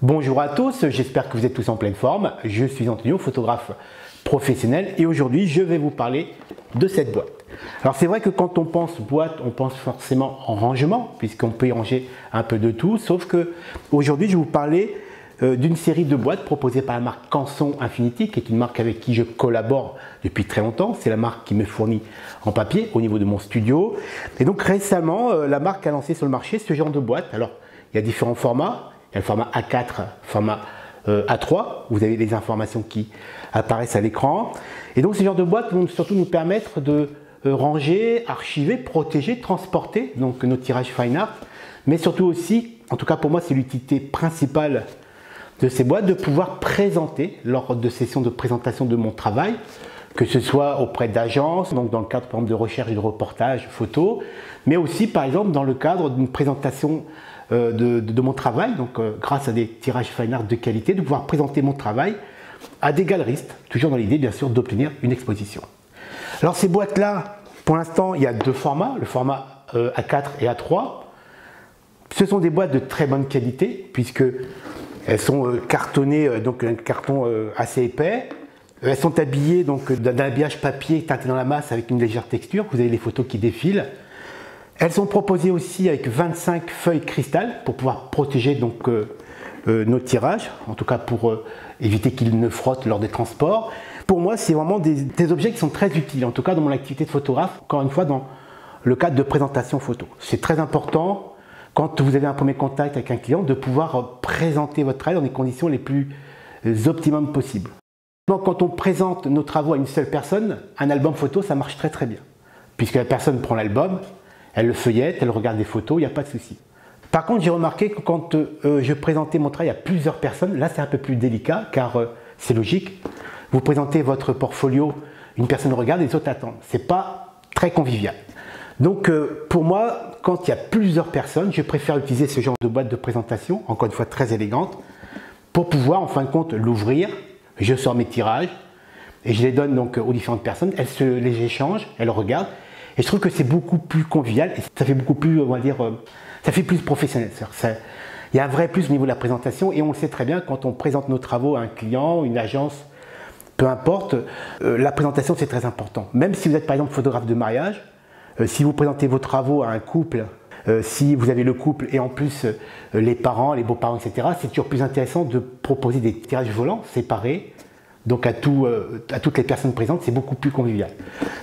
Bonjour à tous, j'espère que vous êtes tous en pleine forme. Je suis Antonio, photographe professionnel et aujourd'hui je vais vous parler de cette boîte. Alors c'est vrai que quand on pense boîte, on pense forcément en rangement puisqu'on peut y ranger un peu de tout, sauf que aujourd'hui je vais vous parler d'une série de boîtes proposées par la marque Canson Infinity, qui est une marque avec qui je collabore depuis très longtemps. C'est la marque qui me fournit en papier au niveau de mon studio. Et donc récemment, la marque a lancé sur le marché ce genre de boîte. Alors il y a différents formats. Il y a le format A4, format A3, vous avez les informations qui apparaissent à l'écran. Et donc, ces genres de boîtes vont surtout nous permettre de ranger, archiver, protéger, transporter donc nos tirages fine art. Mais surtout aussi, en tout cas pour moi, c'est l'utilité principale de ces boîtes, de pouvoir présenter lors de sessions de présentation de mon travail, que ce soit auprès d'agences, donc dans le cadre par exemple, de recherche et de reportage photo, mais aussi par exemple dans le cadre d'une présentation de mon travail, donc grâce à des tirages fine art de qualité, de pouvoir présenter mon travail à des galeristes, toujours dans l'idée bien sûr d'obtenir une exposition. Alors ces boîtes là, pour l'instant il y a deux formats, le format A4 et A3. Ce sont des boîtes de très bonne qualité puisque elles sont cartonnées, donc un carton assez épais. Elles sont habillées donc d'un habillage papier teinté dans la masse avec une légère texture. Vous avez les photos qui défilent. Elles sont proposées aussi avec 25 feuilles cristal pour pouvoir protéger donc nos tirages, en tout cas pour éviter qu'ils ne frottent lors des transports. Pour moi, c'est vraiment des objets qui sont très utiles, en tout cas dans mon activité de photographe, encore une fois dans le cadre de présentation photo. C'est très important quand vous avez un premier contact avec un client de pouvoir présenter votre travail dans des conditions les plus optimum possibles. Donc, quand on présente nos travaux à une seule personne, un album photo, ça marche très très bien, puisque la personne prend l'album, elle le feuillette, elle regarde des photos, il n'y a pas de souci. Par contre, j'ai remarqué que quand je présentais mon travail à plusieurs personnes, là c'est un peu plus délicat car c'est logique. Vous présentez votre portfolio, une personne regarde et les autres attendent. C'est pas très convivial. Donc pour moi, quand il y a plusieurs personnes, je préfère utiliser ce genre de boîte de présentation, encore une fois très élégante, pour pouvoir en fin de compte l'ouvrir. Je sors mes tirages et je les donne donc aux différentes personnes. Elles se les échangent, elles regardent. Et je trouve que c'est beaucoup plus convivial et ça fait beaucoup plus, on va dire, ça fait plus professionnel. Il y a un vrai plus au niveau de la présentation et on le sait très bien quand on présente nos travaux à un client, une agence, peu importe, la présentation c'est très important. Même si vous êtes par exemple photographe de mariage, si vous présentez vos travaux à un couple, si vous avez le couple et en plus les parents, les beaux-parents, etc., c'est toujours plus intéressant de proposer des tirages volants séparés. Donc à toutes les personnes présentes, c'est beaucoup plus convivial.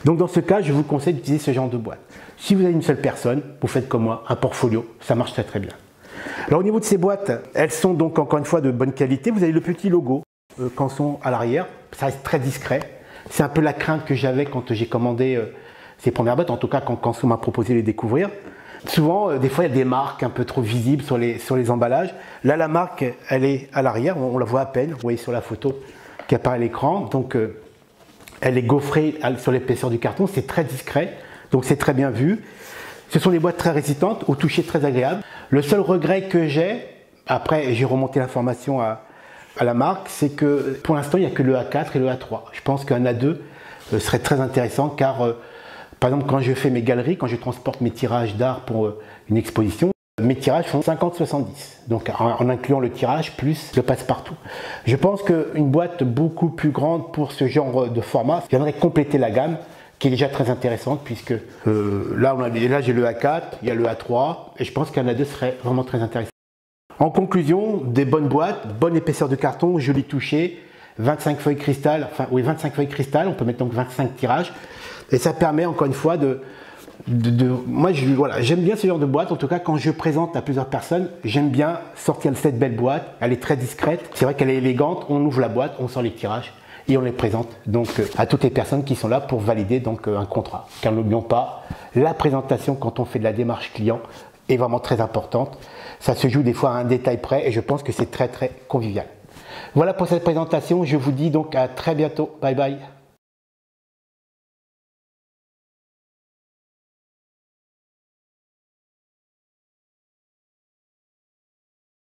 Donc dans ce cas, je vous conseille d'utiliser ce genre de boîte. Si vous avez une seule personne, vous faites comme moi, un portfolio, ça marche très très bien. Alors au niveau de ces boîtes, elles sont donc encore une fois de bonne qualité. Vous avez le petit logo Canson à l'arrière, ça reste très discret. C'est un peu la crainte que j'avais quand j'ai commandé ces premières boîtes, en tout cas quand Canson m'a proposé de les découvrir. Souvent, des fois, il y a des marques un peu trop visibles sur les emballages. Là, la marque, elle est à l'arrière, on la voit à peine, vous voyez sur la photo qui apparaît à l'écran, donc elle est gaufrée sur l'épaisseur du carton, c'est très discret, donc c'est très bien vu. Ce sont des boîtes très résistantes, au toucher très agréable. Le seul regret que j'ai, après j'ai remonté l'information à la marque, c'est que pour l'instant il n'y a que le A4 et le A3. Je pense qu'un A2 serait très intéressant car par exemple quand je fais mes galeries, quand je transporte mes tirages d'art pour une exposition, mes tirages font 50-70, donc en incluant le tirage plus le passe-partout. Je pense qu'une boîte beaucoup plus grande pour ce genre de format viendrait compléter la gamme qui est déjà très intéressante puisque là j'ai le A4, il y a le A3 et je pense qu'un A2 serait vraiment très intéressant. En conclusion, des bonnes boîtes, bonne épaisseur de carton, joli toucher, 25 feuilles cristal, enfin oui 25 feuilles cristal, on peut mettre donc 25 tirages et ça permet encore une fois moi voilà, j'aime bien ce genre de boîte, en tout cas quand je présente à plusieurs personnes, j'aime bien sortir cette belle boîte, elle est très discrète, c'est vrai qu'elle est élégante, on ouvre la boîte, on sort les tirages et on les présente donc à toutes les personnes qui sont là pour valider donc un contrat. Car n'oublions pas, la présentation quand on fait de la démarche client est vraiment très importante, ça se joue des fois à un détail près et je pense que c'est très très convivial. Voilà pour cette présentation, je vous dis donc à très bientôt, bye bye.